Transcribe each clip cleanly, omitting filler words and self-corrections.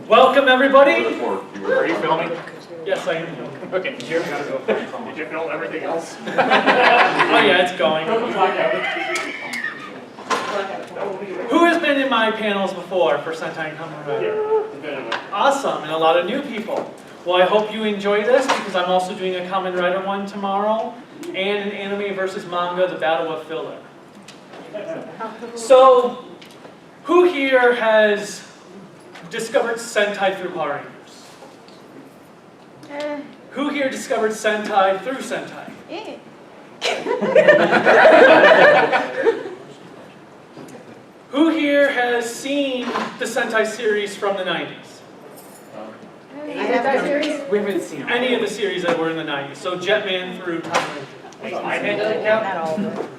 Welcome, everybody. Are you filming? Yes, I am filming. Okay, did you film everything else? Oh yeah, it's going. Who has been in my panels before for Sentai and Kamen Rider? Awesome, and a lot of new people. Well, I hope you enjoy this because I'm also doing a Kamen Rider one tomorrow and an anime versus manga, The Battle of Filler. So, who here has discovered Sentai through Power Rangers? Who here discovered Sentai through Sentai? Who here has seen the Sentai series from the 90s? We haven't seen Any of the series that were in the 90s. So Jetman through Time Ranger. I didn't count.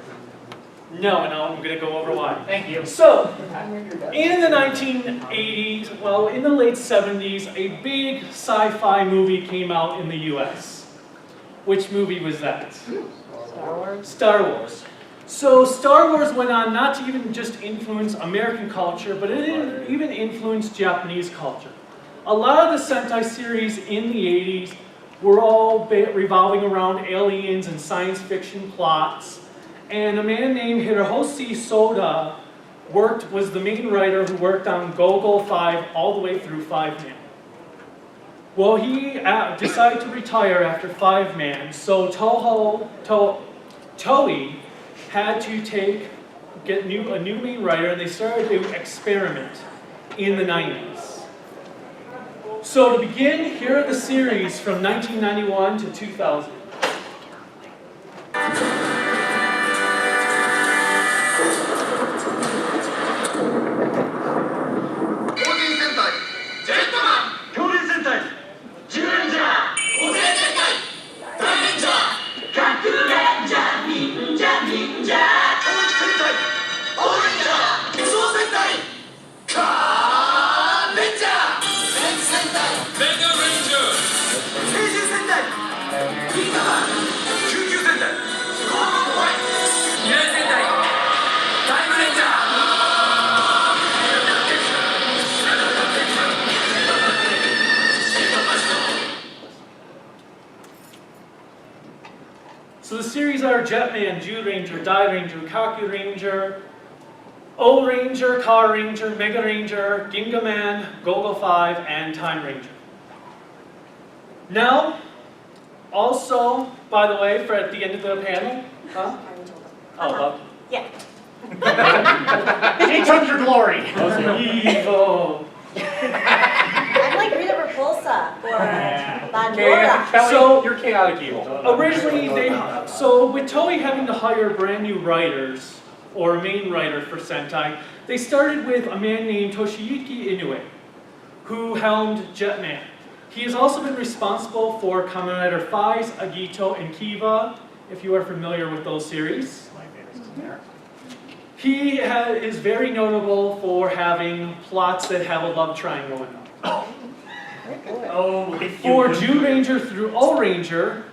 No, I'm going to go over why. Thank you. So, in the 1980s, well, in the late 70s, a big sci-fi movie came out in the US. Which movie was that? Star Wars. Star Wars. So Star Wars went on not to even just influence American culture, but it even influenced Japanese culture. A lot of the Sentai series in the 80s were all revolving around aliens and science fiction plots. And a man named Hiroshi Soda was the main writer who worked on Go-Go 5 all the way through 5-Man. Well, he decided to retire after 5-Man, so Toei had to get a new main writer, and they started to experiment in the 90s. So to begin, here are the series from 1991 to 2000. So the series are Jetman, Dairanger, Dairanger, Kaku Ranger, O-Ranger, Car Ranger, Mega Ranger, Ginga Man, Go-Go 5, and Time Ranger. Now, also, by the way, for at the end of the panel, huh? Oh, well. Yeah. She took your glory. Evil. I'm like Rita Repulsa or Bandora. Kelly, So- you're chaotic evil. Originally, so with Toei having to hire brand new writers, or a main writer for Sentai, they started with a man named Toshiyuki Inoue, who helmed Jetman. He has also been responsible for Kamen Rider 5's Agito and Kiva, if you are familiar with those series. He is very notable for having plots that have a love triangle in them. Oh, For Dairanger through O-Ranger,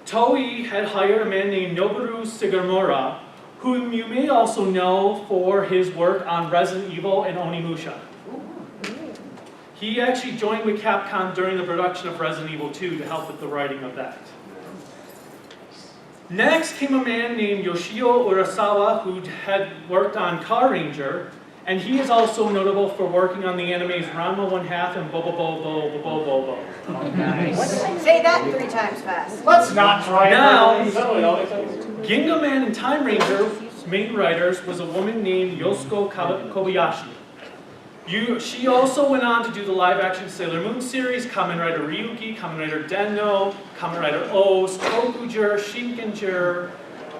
Toei had hired a man named Noboru Sugimura, whom you may also know for his work on Resident Evil and Onimusha. He actually joined with Capcom during the production of Resident Evil 2 to help with the writing of that. Next came a man named Yoshio Urasawa, who had worked on Car Ranger, and he is also notable for working on the animes Ranma 1/2 and Bobo Bobo Bobo Bobo. Say that 3 times fast. Let's not try Now, it. Ginga Man and Time Ranger main writers was a woman named Yosuko Kobayashi. She also went on to do the live-action Sailor Moon series, Kamen Rider Ryuki, Kamen Rider Denno, Kamen Rider O's, Kokuger, Shinkenger,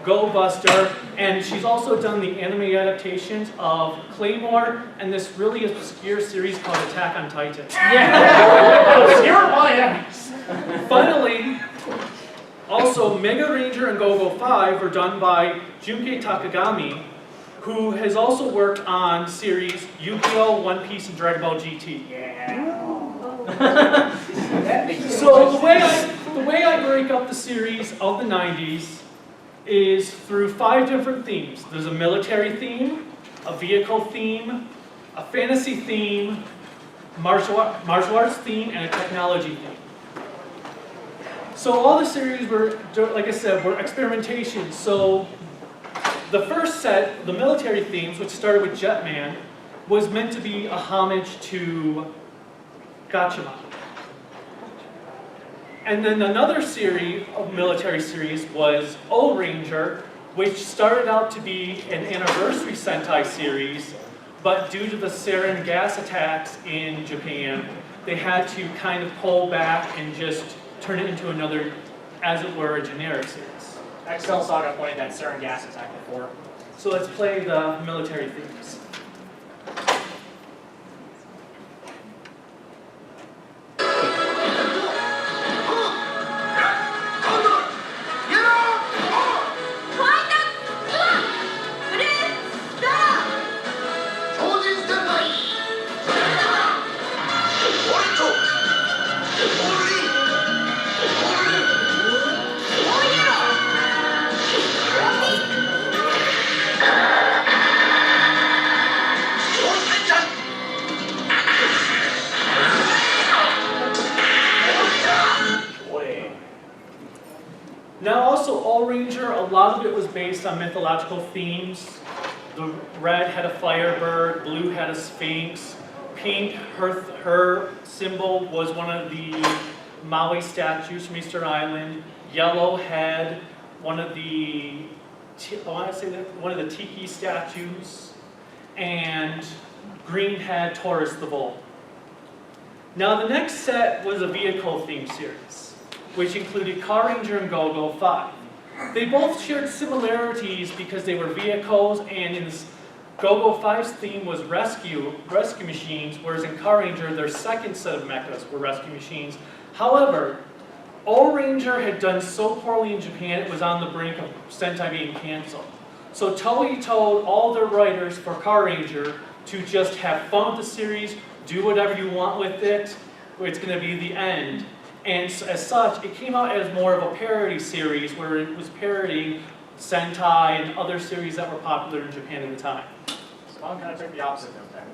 Go Buster, and she's also done the anime adaptations of Claymore and this really obscure series called Attack on Titan. Yeah. Here are my enemies. Finally, also Mega Ranger and Go-Go 5 were done by Junkei Takagami, who has also worked on series Yu-Gi-Oh!, One Piece, and Dragon Ball GT. So the way I break up the series of the 90s is through 5 different themes. There's a military theme, a vehicle theme, a fantasy theme, martial arts theme, and a technology theme. So all the series were, like I said, were experimentations. So the first set, the military themes, which started with Jetman, was meant to be a homage to Gatchaman. And then another series of military series was O-Ranger, which started out to be an anniversary Sentai series, but due to the sarin gas attacks in Japan, they had to kind of pull back and just turn it into another, as it were, a generic series. XL Saga played that sarin gas attack before. So let's play the military themes. Now also, All-Ranger, a lot of it was based on mythological themes. The red had a firebird, blue had a sphinx, pink, her symbol was one of the Maui statues from Easter Island, yellow had one of the, one of the tiki statues, and green had Taurus the bull. Now the next set was a vehicle theme series, which included Car Ranger and Go-Go 5. They both shared similarities because they were vehicles, and in Go-Go 5's theme was rescue machines, whereas in Car Ranger, their second set of mechas were rescue machines. However, All-Ranger had done so poorly in Japan, it was on the brink of Sentai being canceled. So Toei told all their writers for Car Ranger to just have fun with the series, do whatever you want with it, it's going to be the end. And as such, it came out as more of a parody series where it was parodying Sentai and other series that were popular in Japan at the time. Spawn kind of took the opposite note then.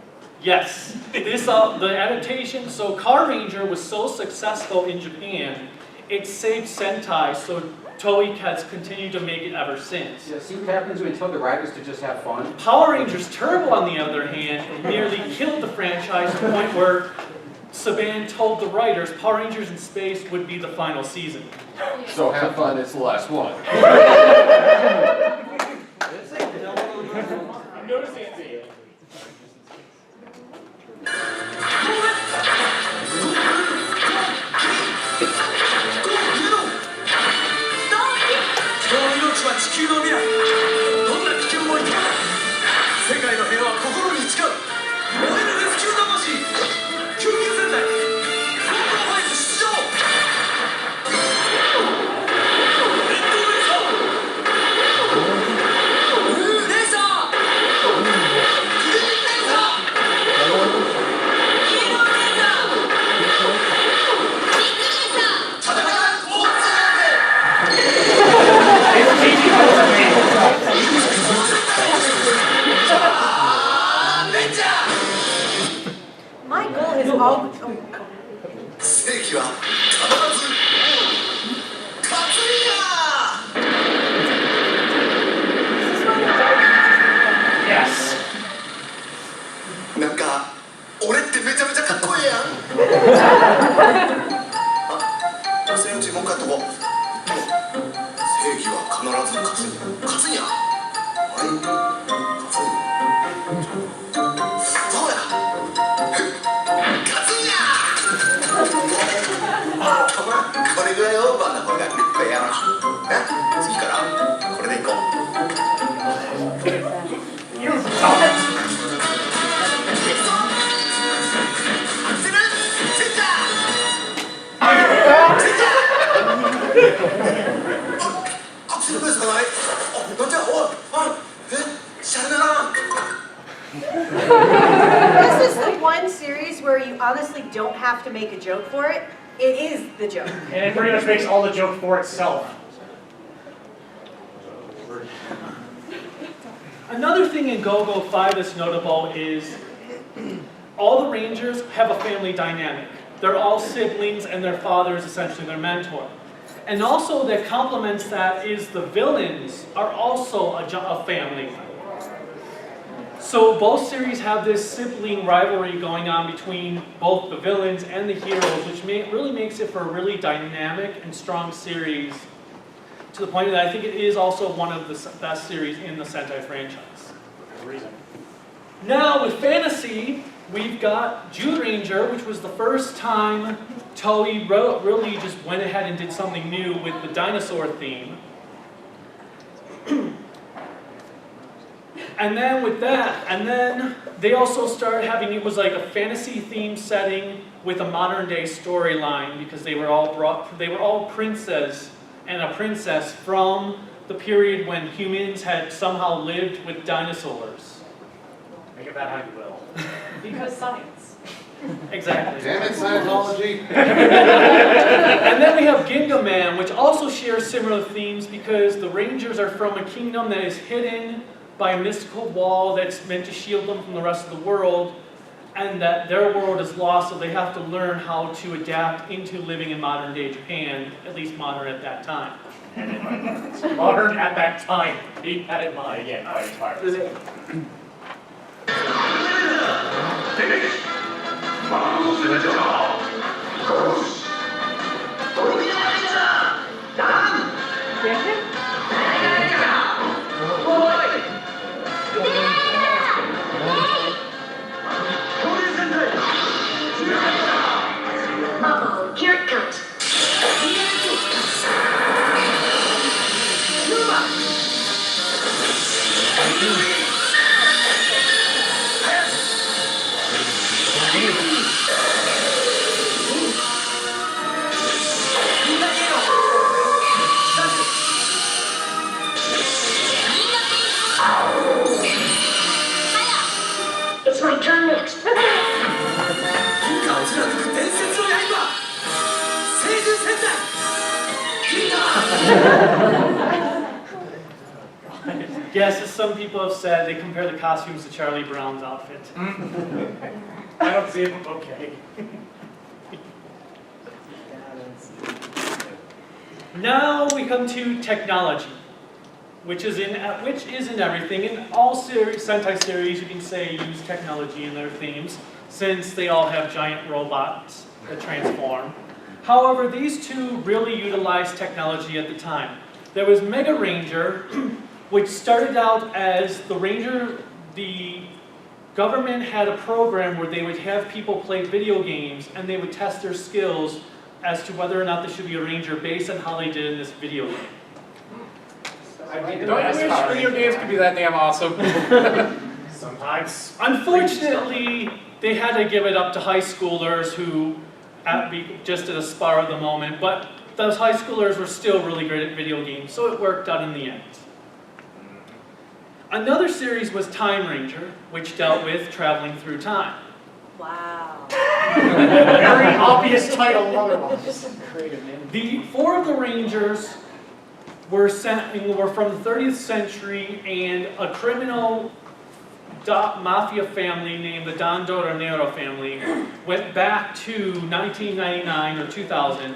Yes, the adaptation, so Car Ranger was so successful in Japan, it saved Sentai, so Toei has continued to make it ever since. Yeah, see what happens when you tell the writers to just have fun? Power Rangers Turbo, on the other hand, nearly killed the franchise to the point where Saban told the writers Power Rangers in Space would be the final season. So have fun, it's the last one. I'm noticing it. My goal is all. Oh. 正義は必ず勝つんや Yes. なんか俺ってめちゃめちゃかっこいいやんあ、セイウチもう一回やっとこう正義は必ず勝つんやはい勝つそうや勝つんやこれぐらいオーバーな方がかっこいいやろな次からこれでいこう This is the one series where you honestly don't have to make a joke for it. It is the joke. And it pretty much makes all the joke for itself. Another thing in Go-Go 5 that's notable is all the Rangers have a family dynamic. They're all siblings and their father is essentially their mentor. And also that complements that is the villains are also a family. So both series have this sibling rivalry going on between both the villains and the heroes, which really makes it for a really dynamic and strong series, to the point that I think it is also one of the best series in the Sentai franchise. Good reason. Now with fantasy, we've got Dairanger, which was the first time Toei really just went ahead and did something new with the dinosaur theme. And then with that, and then they also started having, it was like a fantasy themed setting with a modern day storyline, because they were all princes and a princess from the period when humans had somehow lived with dinosaurs. Make of that how you will. Because science. Exactly. Damn it, Scientology! And then we have Ginga Man, which also shares similar themes because the Rangers are from a kingdom that is hidden by a mystical wall that's meant to shield them from the rest of the world, and that their world is lost, so they have to learn how to adapt into living in modern day Japan, at least modern at that time. Modern at that time. Keep that in mind. Again, fighting pirates. Uh-oh, here it comes. It's my turn next. 銀河を貫く伝説の刃聖獣戦隊銀河 Yes, as some people have said, they compare the costumes to Charlie Brown's outfit. I don't see it. Okay. Now we come to technology, which is in everything. In all Sentai series, you can say use technology in their themes, since they all have giant robots that transform. However, these two really utilized technology at the time. There was Mega Ranger, which started out as the government had a program where they would have people play video games and they would test their skills as to whether or not they should be a ranger based on how they did in this video game. I mean, Don't you wish video games could be that damn awesome? Sometimes. Unfortunately, they had to give it up to high schoolers who just at a spur of the moment, but those high schoolers were still really great at video games, so it worked out in the end. Another series was Time Ranger, which dealt with traveling through time. Wow. Very obvious title otherwise. The four of the Rangers were from the 30th century, and a criminal mafia family named the Don Dairanger family went back to 1999 or 2000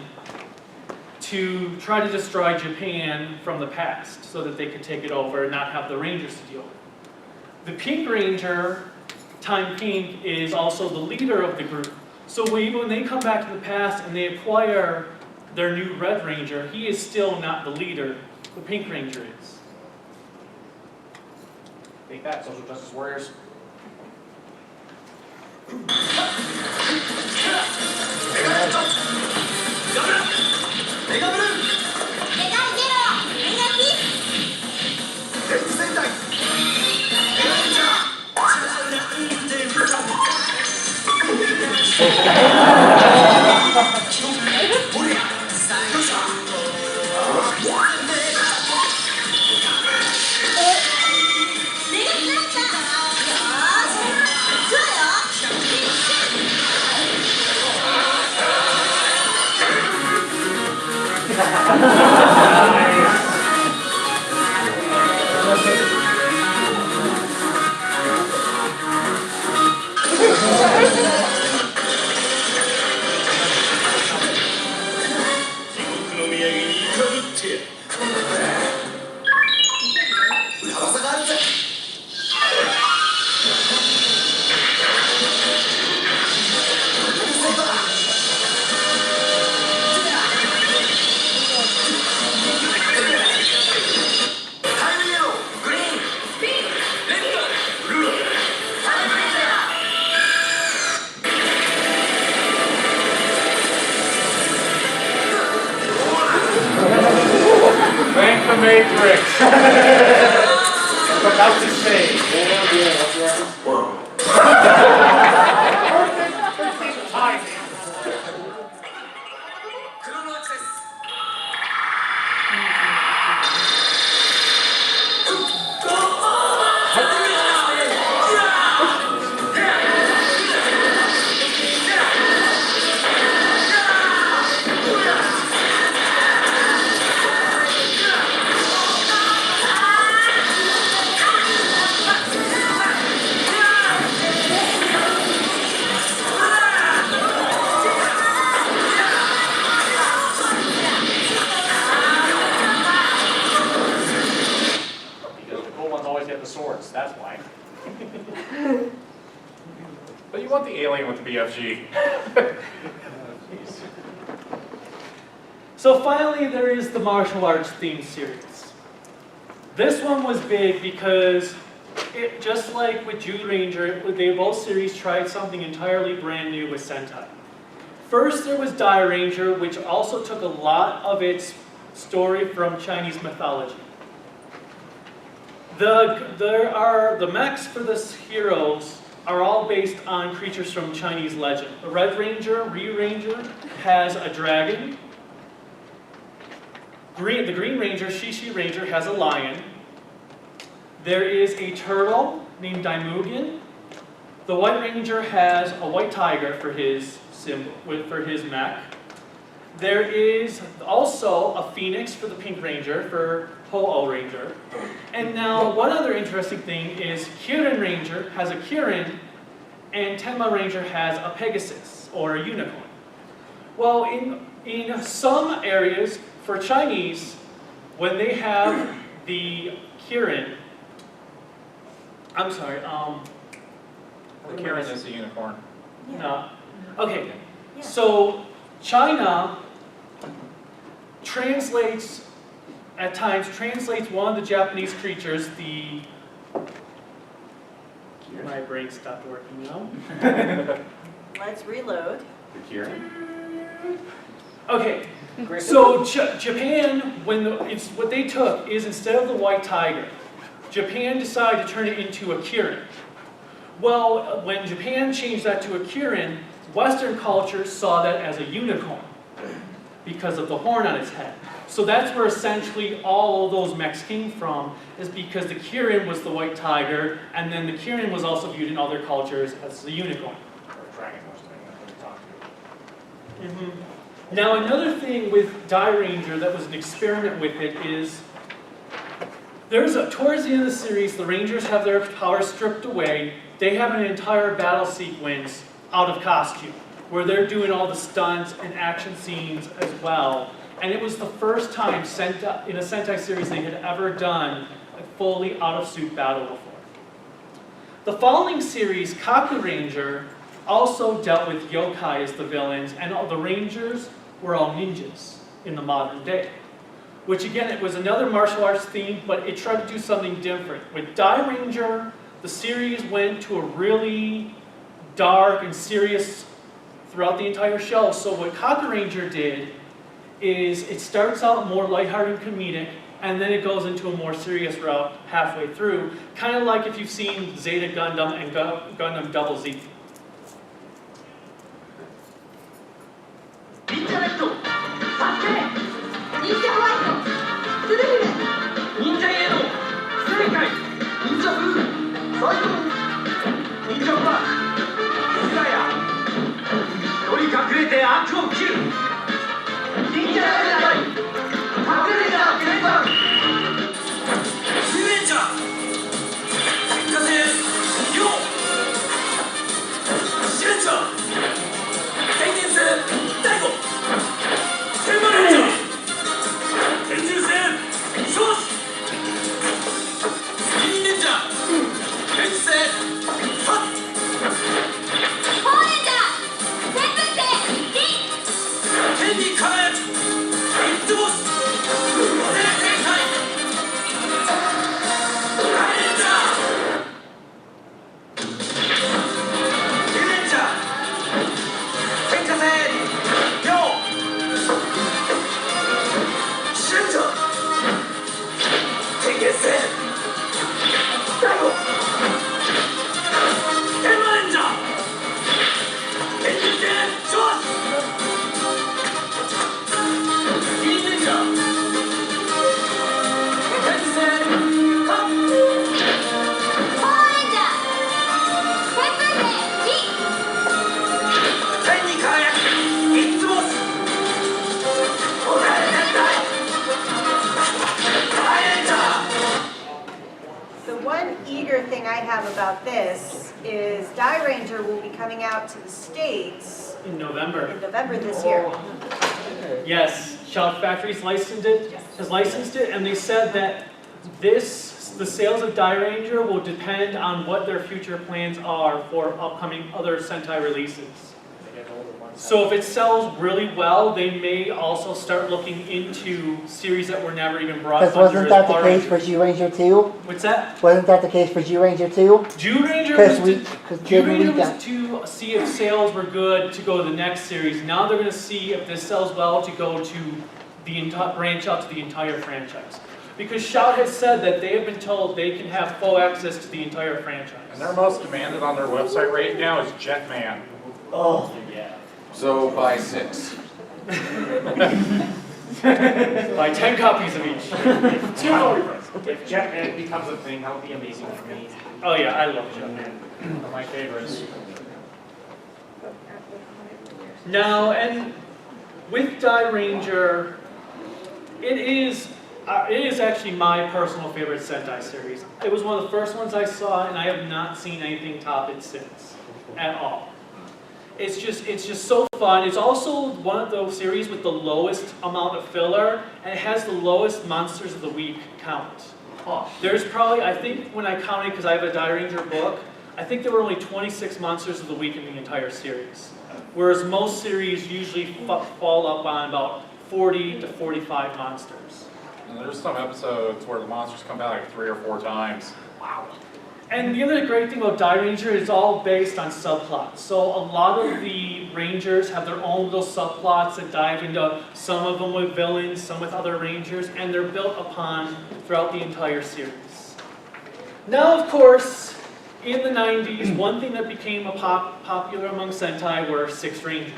to try to destroy Japan from the past so that they could take it over and not have the Rangers to deal with. The Pink Ranger, Time Pink, is also the leader of the group. So when they come back to the past and they acquire their new Red Ranger, he is still not the leader. The Pink Ranger is. Take that, social justice warriors. Matrix. I'm about to say. Perfect timing. クロノアクセス Because the cool ones always get the swords, that's why. But you want the alien with the BFG. So finally, there is the martial arts themed series. This one was big because, just like with Dairanger, they both series tried something entirely brand new with Sentai. First, there was Dairanger, which also took a lot of its story from Chinese mythology. The mechs for the heroes are all based on creatures from Chinese legend. The Red Ranger, Ranger, has a dragon. The Green Ranger, Shishi Ranger, has a lion. There is a turtle named Daimugen. The White Ranger has a white tiger for his symbol, for his mech. There is also a phoenix for the Pink Ranger, for Ho-Oh Ranger. And now, one other interesting thing is Kirin Ranger has a Kirin, and Tenma Ranger has a Pegasus, or a unicorn. Well, in some areas, for Chinese, when they have the Kirin, I'm sorry, The Karen is the unicorn. no. Okay, so China at times translates one of the Japanese creatures, my brain stopped working now. Let's reload. The Kieran? Okay, so Japan, what they took is, instead of the white tiger, Japan decided to turn it into a Kirin. Well, when Japan changed that to a Kirin, Western culture saw that as a unicorn because of the horn on its head. So that's where essentially all of those mechs came from, is because the Kirin was the white tiger, and then the Kirin was also viewed in other cultures as the unicorn. Or a dragon or something, that's what we're talking about. Now, another thing with Dairanger that was an experiment with it is, towards the end of the series, the Rangers have their powers stripped away. They have an entire battle sequence out of costume, where they're doing all the stunts and action scenes as well. And it was the first time in a Sentai series they had ever done a fully out-of-suit battle before. The following series, Kaku Ranger, also dealt with yokai as the villains, and all the Rangers were all ninjas in the modern day. Which again, it was another martial arts theme, but it tried to do something different. With Dairanger, the series went to a really dark and serious throughout the entire show. So what Kaku Ranger did is it starts out more lighthearted and comedic, and then it goes into a more serious route halfway through, kind of like if you've seen Zeta Gundam and Gundam Double Z. 忍者レッドサスケ忍者ホワイトスルフメ忍者イエロー正解忍者ブルーサイド忍者ブラックスラヤ一人隠れて悪を切る忍者ライダー隠れたゲレンダーフリーレンジャー一過性ヨウシレンジャー天然性大悟天馬レンジャー天獣戦少子ギリレンジャー天使性ハッホーレンジャー旋風性銀 thing I have about this is Dairanger will be coming out to the States In November. in November this year. Yes, Shout Factory's licensed it, has licensed it, and they said that the sales of Dairanger will depend on what their future plans are for upcoming other Sentai releases. So if it sells really well, they may also start looking into series that were never even brought Because under wasn't that the Power case for Rangers. Dairanger 2? What's that? Wasn't that the case for Dairanger 2? Dairanger Because was, we, to, because Dairanger was to see if sales were good to go to the next series. Now they're going to see if this sells well to go to the branch out to the entire franchise. Because Shout has said that they have been told they can have full access to the entire franchise. And their most demanded on their website right now is Jetman. Oh. Yeah. So buy 6. Buy 10 copies of each. If Jetman becomes a thing, that would be amazing for me. Oh yeah, I love Jetman. One of my favorites. Now, and with Dairanger, it is actually my personal favorite Sentai series. It was one of the first ones I saw, and I have not seen anything top it since, at all. It's just so fun. It's also one of those series with the lowest amount of filler, and it has the lowest Monsters of the Week count. There's probably, I think when I counted, because I have a Dairanger book, I think there were only 26 Monsters of the Week in the entire series. Whereas most series usually fall up on about 40 to 45 monsters. And there's some episodes where the monsters come back like 3 or 4 times. Wow. And the other great thing about Dairanger is all based on subplots. So a lot of the Rangers have their own little subplots that dive into, some of them with villains, some with other Rangers, and they're built upon throughout the entire series. Now, of course, in the 90s, one thing that became popular among Sentai were Six Rangers.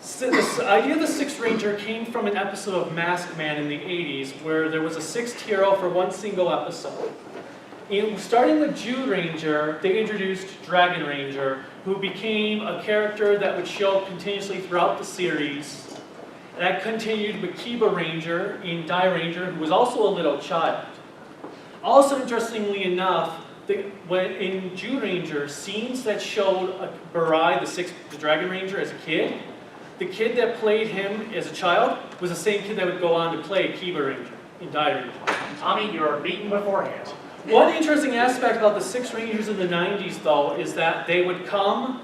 So the idea of the Sixth Ranger came from an episode of Masked Man in the 80s where there was a sixth hero for one single episode. Starting with Dairanger, they introduced Dragon Ranger, who became a character that would show up continuously throughout the series. That continued with Kiba Ranger in Dairanger, who was also a little child. Also, interestingly enough, when in Dairanger, scenes that showed Barai, the Dragon Ranger, as a kid, the kid that played him as a child was the same kid that would go on to play Kiba Ranger in Dairanger. Tommy, you're beaten beforehand. One interesting aspect about the Six Rangers in the 90s, though, is that they would come,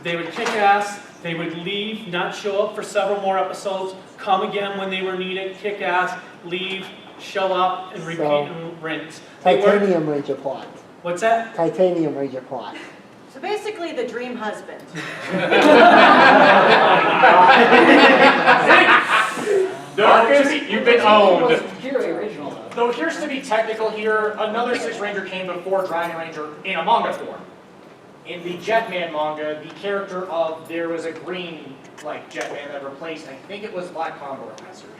they would kick ass, they would leave, not show up for several more episodes, come again when they were needed, kick ass, leave, show up, and repeat and rinse. Titanium Ranger plot. What's that? Titanium Ranger plot. So basically the dream husband. Marcus, you've been owned. Purely original. Though here's to be technical here, another Six Ranger came before Dragon Ranger in a manga form. In the Jetman manga, the character of, there was a green, Jetman that replaced, I think it was Black Condor in that series.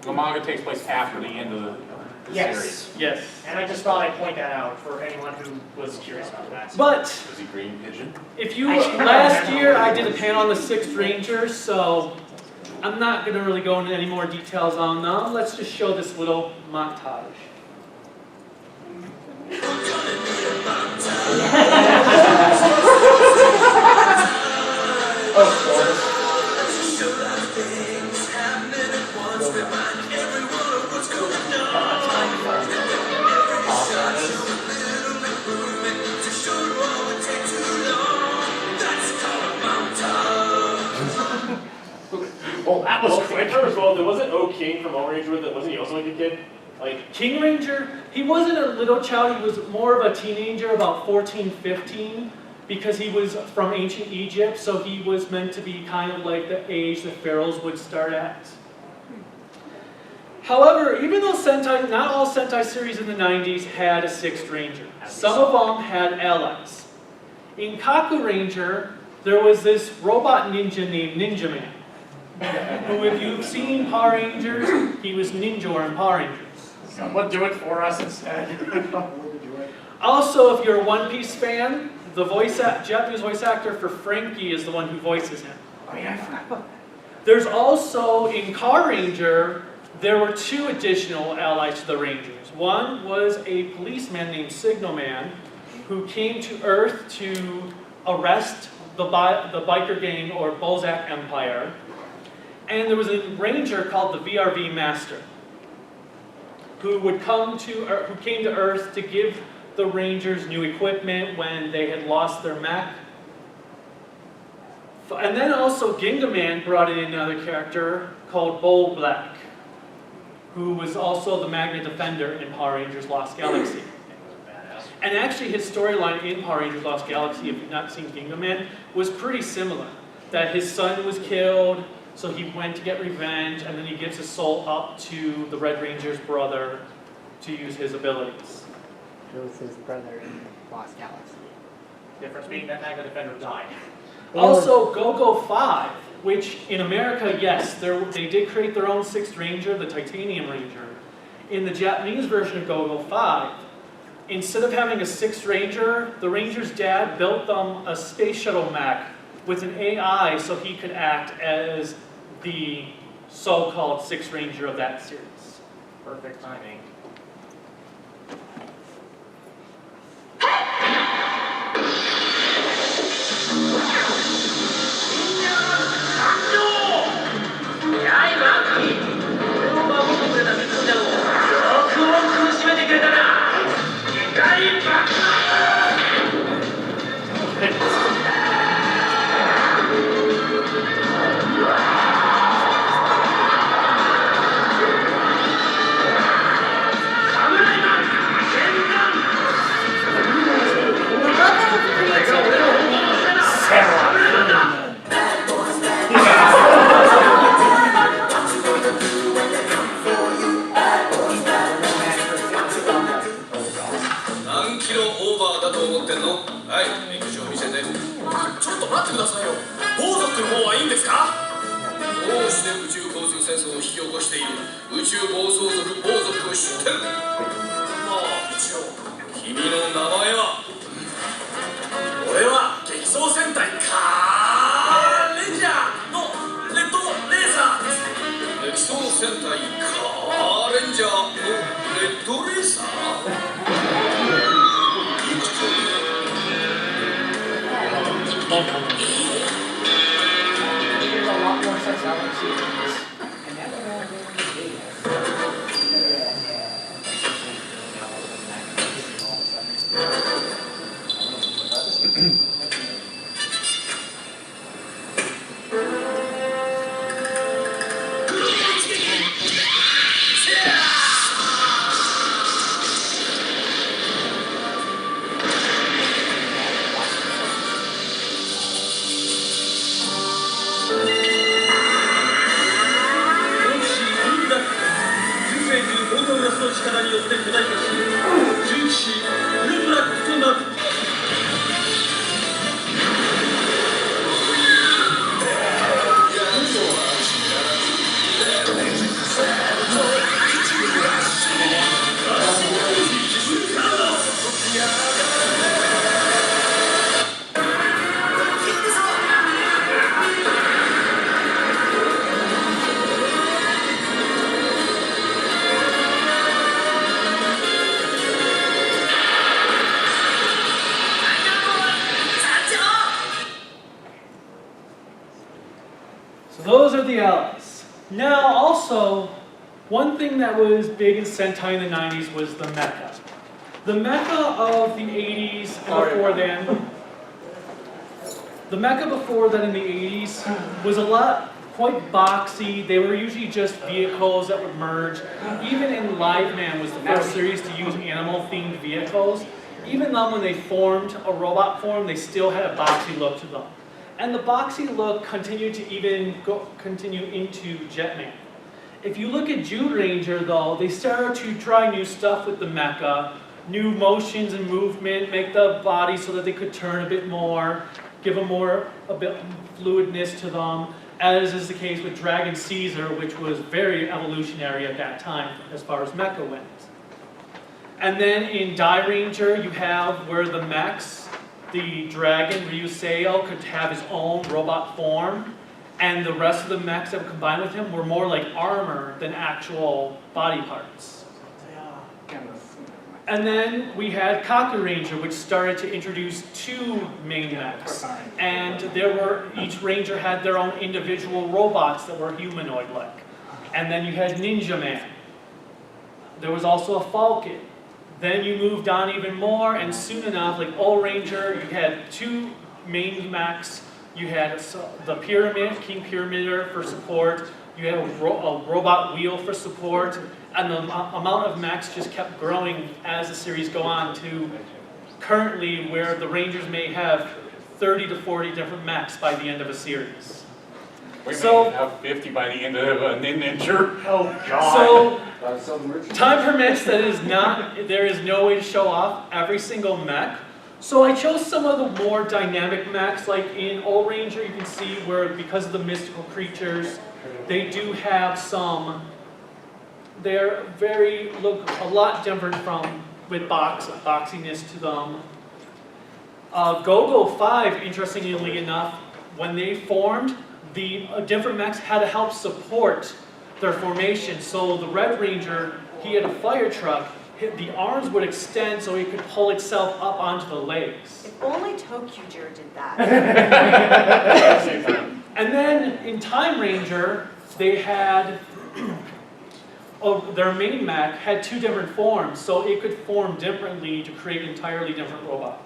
The manga takes place after the end of the series. Yes. And I just thought I'd point that out for anyone who was curious about that. But Is he green pigeon? if you last year I did a panel on the Sixth Rangers, so I'm not going to really go into any more details on them. Let's just show this little montage. Well, that was quick. Well, there wasn't O King from All Ranger, that wasn't he also like a kid? King Ranger, he wasn't a little child, he was more of a teenager, about 14, 15, because he was from ancient Egypt, so he was meant to be kind of like the age that pharaohs would start at. However, even though not all Sentai series in the 90s had a Sixth Ranger, some of them had allies. In Kaku Ranger, there was this robot ninja named Ninja Man, who, if you've seen Power Rangers, he was Ninja in Power Rangers. Someone do it for us instead. Also, if you're a One Piece fan, the Japanese voice actor for Frankie is the one who voices him. Oh yeah, I forgot about that. There's also, in Car Ranger, there were two additional allies to the Rangers. One was a policeman named Signalman, who came to Earth to arrest the biker gang or Bozak Empire. And there was a ranger called the VRV Master, who came to Earth to give the Rangers new equipment when they had lost their mech. And then also Gingaman brought in another character called Bull Black, who was also the Magna Defender in Power Rangers Lost Galaxy. And actually his storyline in Power Rangers Lost Galaxy, if you've not seen Gingaman, was pretty similar. That his son was killed, so he went to get revenge, and then he gives his soul up to the Red Ranger's brother to use his abilities. It was his brother in Lost Galaxy. Difference being that Magna Defender died. Also, Go-Go 5, which in America, yes, they did create their own 6th Ranger, the Titanium Ranger. In the Japanese version of Go-Go 5, instead of having a 6th Ranger, the Ranger's dad built them a space shuttle mech with an AI so he could act as the so-called 6th Ranger of that series. Perfect timing. There's a lot more such series. So those are the allies. Now also, one thing that was big in Sentai in the 90s was the mecha. The mecha of the 80s and before then, the mecha before that in the 80s was quite boxy. They were usually just vehicles that would merge. Even in Live Man was the first series to use animal-themed vehicles. Even then when they formed a robot form, they still had a boxy look to them. And the boxy look continued to continue into Jetman. If you look at Jude Ranger though, they started to try new stuff with the mecha, new motions and movement, make the body so that they could turn a bit more, give them a bit fluidness to them, as is the case with Dragon Caesar, which was very evolutionary at that time as far as mecha went. And then in Dairanger, you have where the mechs, the dragon Ryuseo could have his own robot form, And the rest of the mechs that were combined with him were more like armor than actual body parts. And then we had Kaku Ranger, which started to introduce 2 main mechs. And each Ranger had their own individual robots that were humanoid-like. And then you had Ninja Man. There was also a Falcon. Then you moved on even more, and soon enough, like Old Ranger, you had 2 main mechs. You had the Pyramid, King Pyramider for support. You had a robot wheel for support. And the amount of mechs just kept growing as the series go on to currently where the Rangers may have 30 to 40 different mechs by the end of a series. We may have 50 by the end of a Ninja. Oh God. So, time permits, there is no way to show off every single mech. So I chose some of the more dynamic mechs, like in Old Ranger you can see where because of the mystical creatures, they do have some, look a lot different with boxiness to them. Go-Go 5, interestingly enough, when they formed, the different mechs had to help support their formation. So the Red Ranger, he had a fire truck. The arms would extend so he could pull itself up onto the legs. If only Tokuger did that. And then in Time Ranger, they had, their main mech had 2 different forms, so it could form differently to create entirely different robots.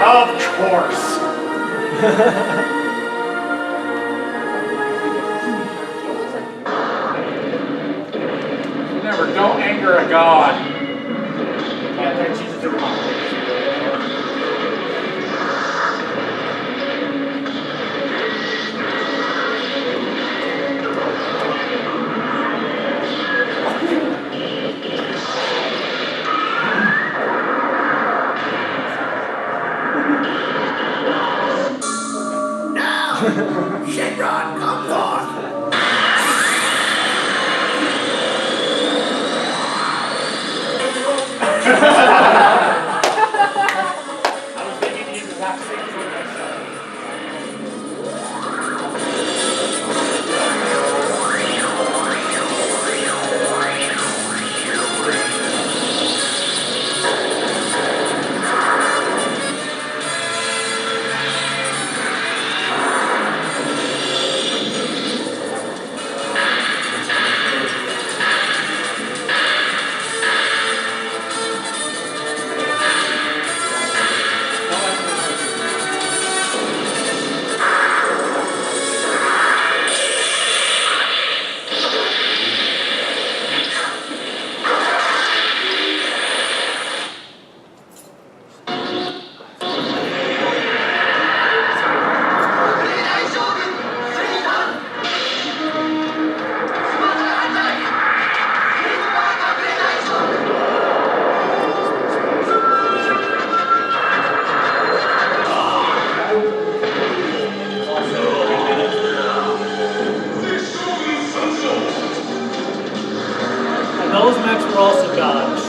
Of course. Remember, don't anger a god. Yeah, that Jesus is wrong. Shenron, come forth! I was thinking the exact same thing myself. Those mechs were also gods.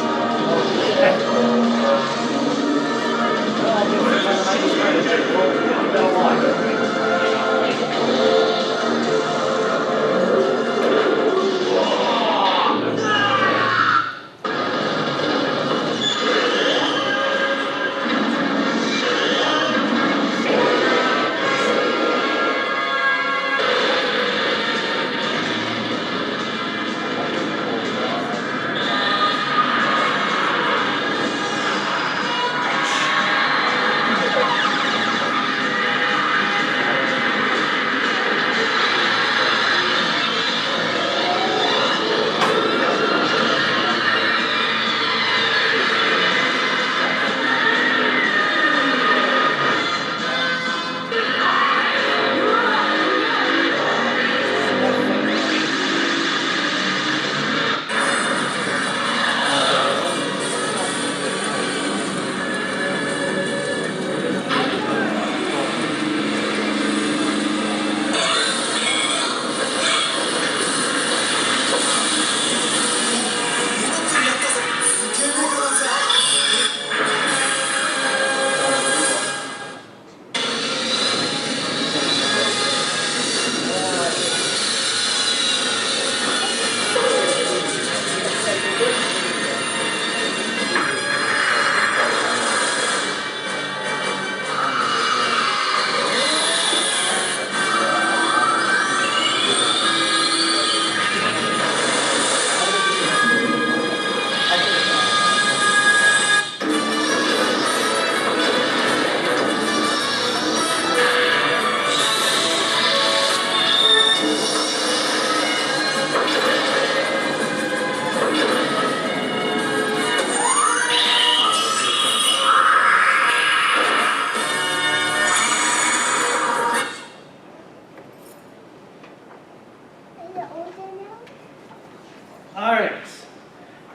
Alright.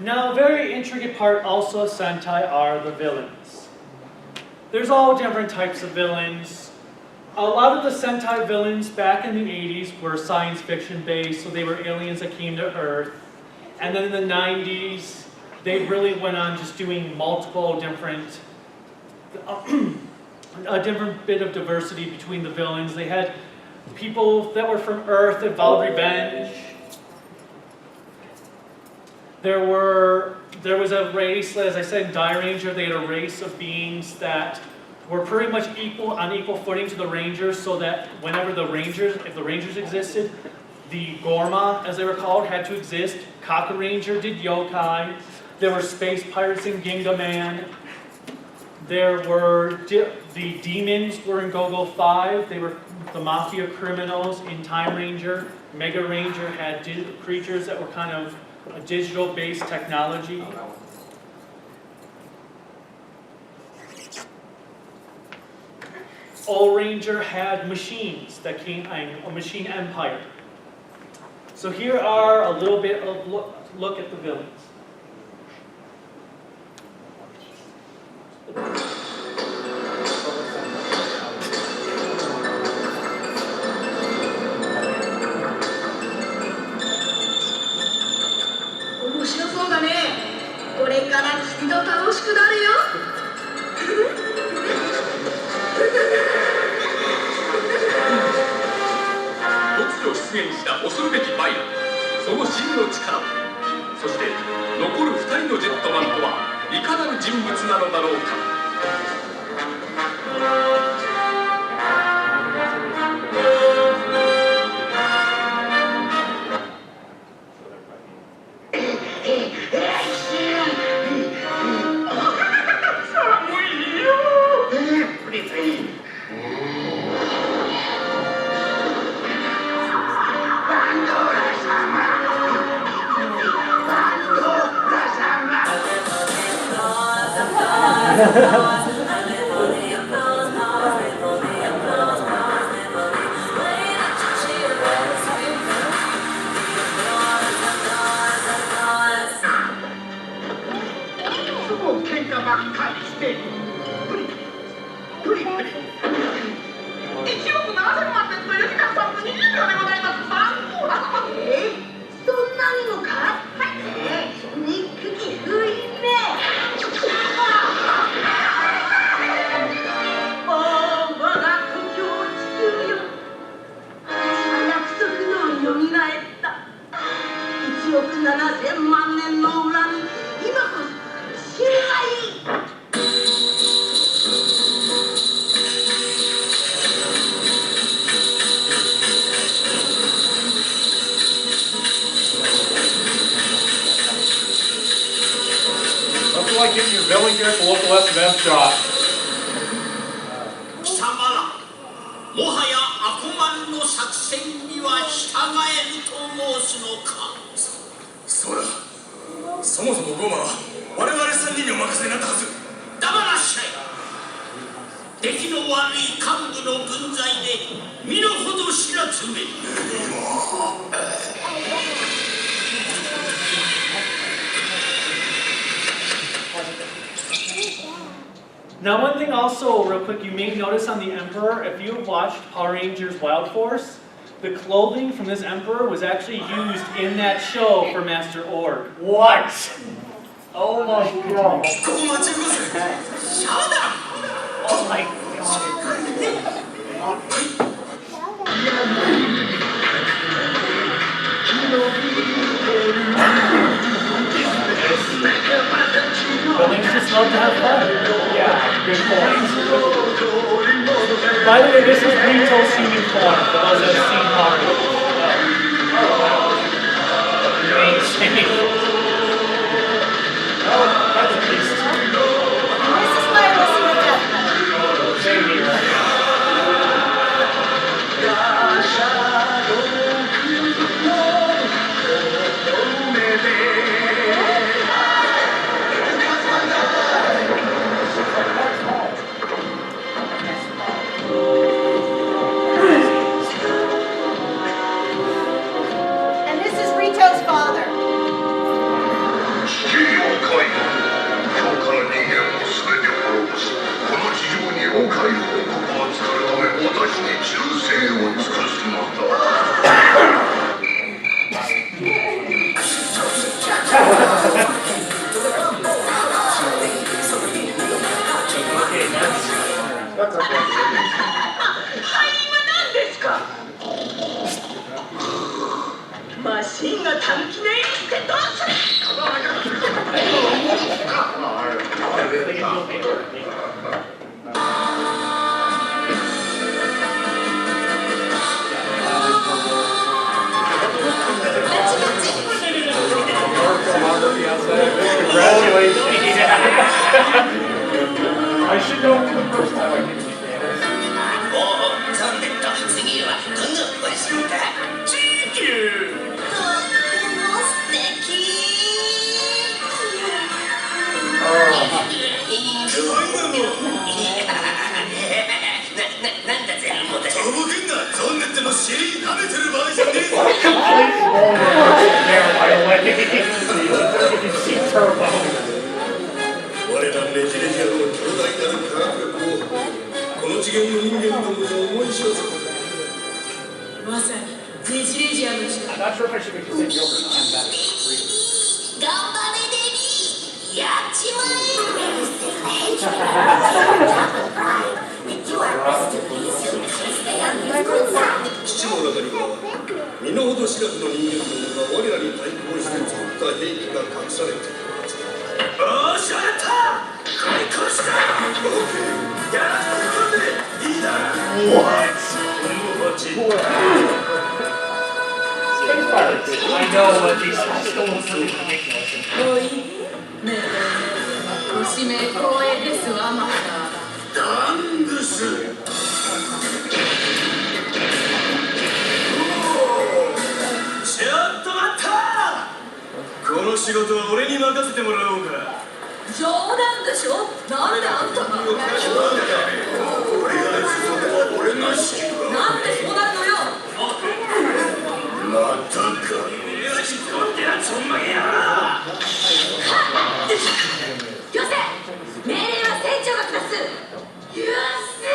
Now, a very intricate part also of Sentai are the villains. There's all different types of villains. A lot of the Sentai villains back in the 80s were science fiction based, so they were aliens that came to Earth. And then in the 90s, they really went on just doing multiple different, a different bit of diversity between the villains. They had people that were from Earth that vowed revenge. There was a race, as I said in Dairanger, they had a race of beings that were pretty much on equal footing to the Rangers, so that whenever if the Rangers existed, the Gorma, as they were called, had to exist. Kakuranger did yokai. There were space pirates in Ginga Man. There were the demons were in Go-Go 5. They were the mafia criminals in Time Ranger. Mega Ranger had creatures that were kind of a digital-based technology. All Ranger had machines that came, a machine empire. So here are a little bit of look at the villains. Like getting your villain gear at the local S&M shop. 貴様らもはや悪魔の作戦には従えると申すのか。そうだ。そもそもゴーマは我々3人にお任せになったはず。黙らっしゃい。敵の悪い幹部の分際で身の程知らずめ。Now, one thing also, real quick, you may notice on the Emperor, if you watched Power Rangers Wild Force, the clothing from this Emperor was actually used in that show for Master Org. What? Oh my god. ここ待ちます。シャダン Oh my god. Villains just love to have fun. Yeah, good point. By the way, this is Rito's human form, for those that have seen Power Rangers. Oh, that's a beast. This is why I listen to death metal. Same here. マシンが短期で生きてどうする。I should know for the first time I can see Thanos. おお、残念だ。次はどのポジションだ。地球。とっても素敵。なんだぜ、もうとぼけんな。そんなっての尻舐めてる場合じゃねえぞ。 There, by the way. If you see Turbo. 我らメジレジアの強大なる科学力をこの次元の人間どもに思い知らせた。まさにメジレジアの力。 I'm not sure if I should make the same joke or not. 頑張れデビー。やっちま基地の中には身の程知らずの人間どもが我らに対抗して作った兵器が隠されている。おーしゃれた。開口した。オーケー。やらせてくれ。いいだ。What? I know what these guys still look ridiculous. おい、ねえ、ご指名光栄ですわ、マスター。ダングス。ちょっと待った。この仕事は俺に任せてもらおうか。冗談でしょ。なんであんたが。俺が俺の仕事。なんでそうなるのよ。またか。仕込んでやつお前や。よせ。命令は船長が下す。よせ。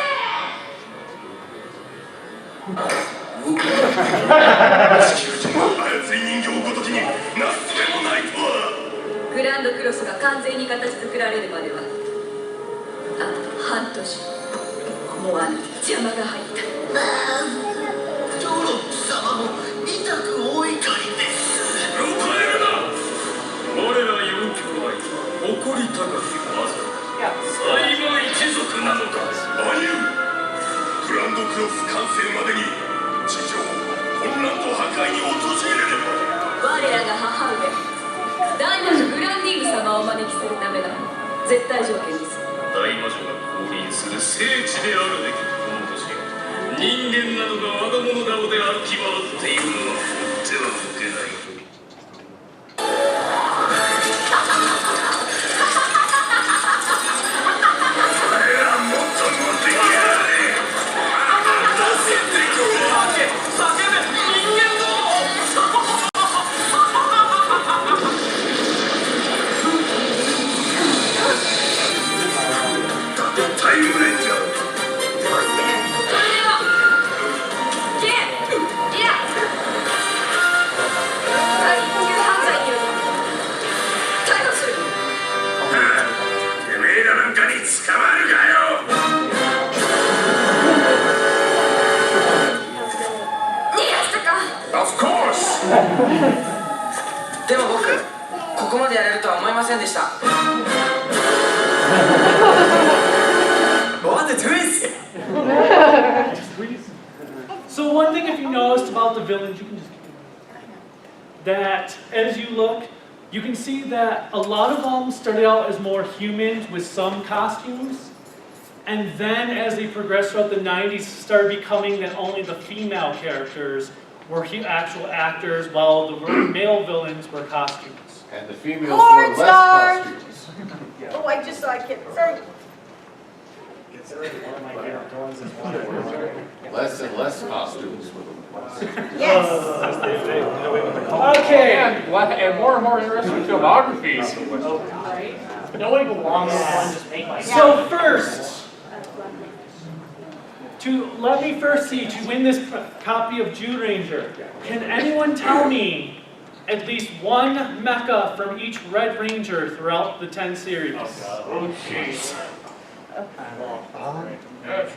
地球人の操り人形ごときになすすべもないとは。グランドクロスが完全に形作られるまではあと半年。思わぬ邪魔が入った。ドロップ様も痛くお怒りです。答えるな。我ら四兄弟誇り高き技サイバー一族なのだ。アニューグランドクロス完成までに地上混乱と破壊に陥れれば。我らが母上大魔女グランディーグ様をお招きするための絶対条件です。大魔女が降臨する聖地であるべきこの星。人間などが我が物顔で歩き回っているのは放ってはおけない。タイムレンジャー。でも僕、ここまでやれるとは思いませんでした。What the twist? So one thing, if you noticed about the villains, you can just that as you look, you can see that a lot of them started out as more humans with some costumes, and then as they progressed throughout the 90s, started becoming that only the female characters were actual actors, while the male villains were costumes. And the females were less costumes. Oh, I just saw a kid. Sorry. Less and less costumes were the ones. Yes. Okay. And more interesting filmographies. Nobody belongs to one just make like. So first, let me first see, to win this copy of Dairanger, can anyone tell me at least one mecha from each Red Ranger throughout the 10 series? Oh, jeez.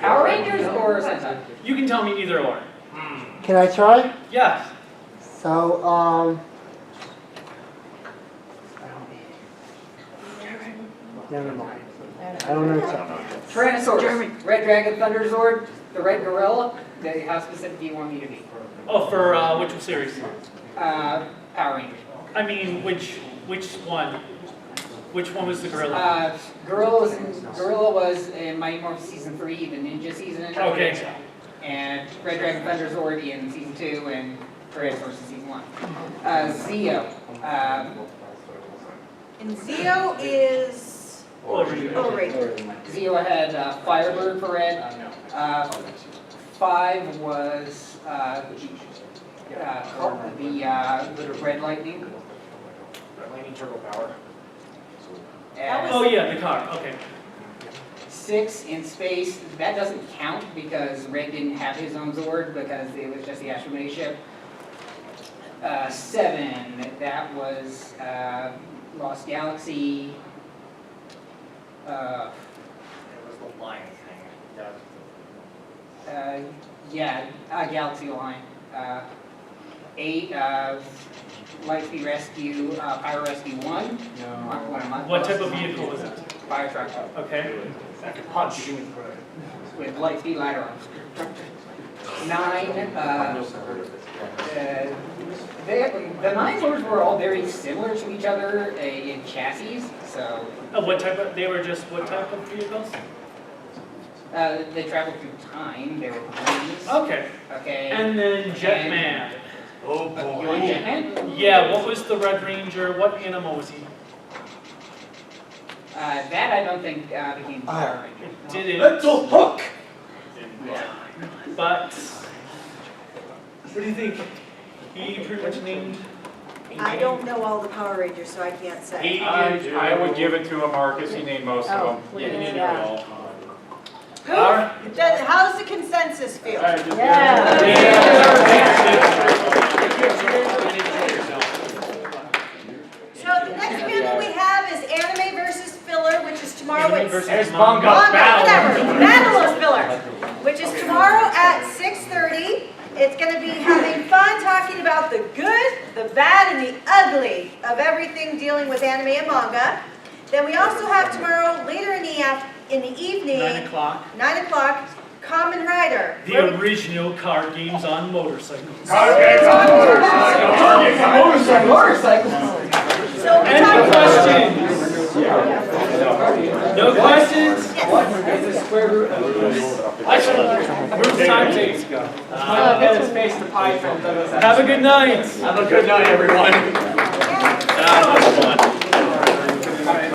Power Rangers or Sentai? You can tell me either or. Can I try? Yes. So, never mind. I don't know. Tyrannosaurus, Red Dragon Thunder Zord, the Red Gorilla. How specific do you want me to be? Oh, for which series? Power Rangers. I mean, which one? Which one was the gorilla? Gorilla was in Mighty Morphin Season 3, the Ninja season. Okay. And Red Dragon Thunder Zord in Season 2, and Tyrannosaurus in Season 1. Zeo. And Zeo is Ranger. Zeo had Firebird for red. 5 was the Red Lightning. Lightning turbo power. Oh yeah, the car. Okay. 6 in space. That doesn't count because Red didn't have his own Zord because it was just the Astromech ship. 7. That was Lost Galaxy. It was the lion thing. Galaxy Line. 8, Lightspeed Rescue, Pyro Rescue 1. What type of vehicle was it? Fire truck. Okay. That could punch. With Lightspeed ladder arms. 9, the 9 Zords were all very similar to each other in chassis, so... What type of, they were just what type of vehicles? They traveled through time, they were planes. Okay. Okay. And then Jetman. Oh You want Jetman? Yeah, what was the Red Ranger? What animal was he? That I don't think became Power Ranger. Did That's it? a hook! Yeah. But what do you think? He pretty much named. I don't know all the Power Rangers, so I can't say. I would give it to a Marcus, he named most of them. Yeah, he named them all. How does the consensus feel? So the next panel we have is anime versus filler, which is tomorrow at versus manga. Battle of Filler, which is tomorrow at 6:30. It's going to be having fun talking about the good, the bad, and the ugly of everything dealing with anime and manga. Then we also have tomorrow, later in the evening, 9 o'clock. 9 o'clock, Kamen Rider. The original card games on motorcycles. Motorcycles! So we Any talk questions? No questions? Yes. Where's time takes? This is face the pie from Douglas. Have a good night. Have a good night, everyone.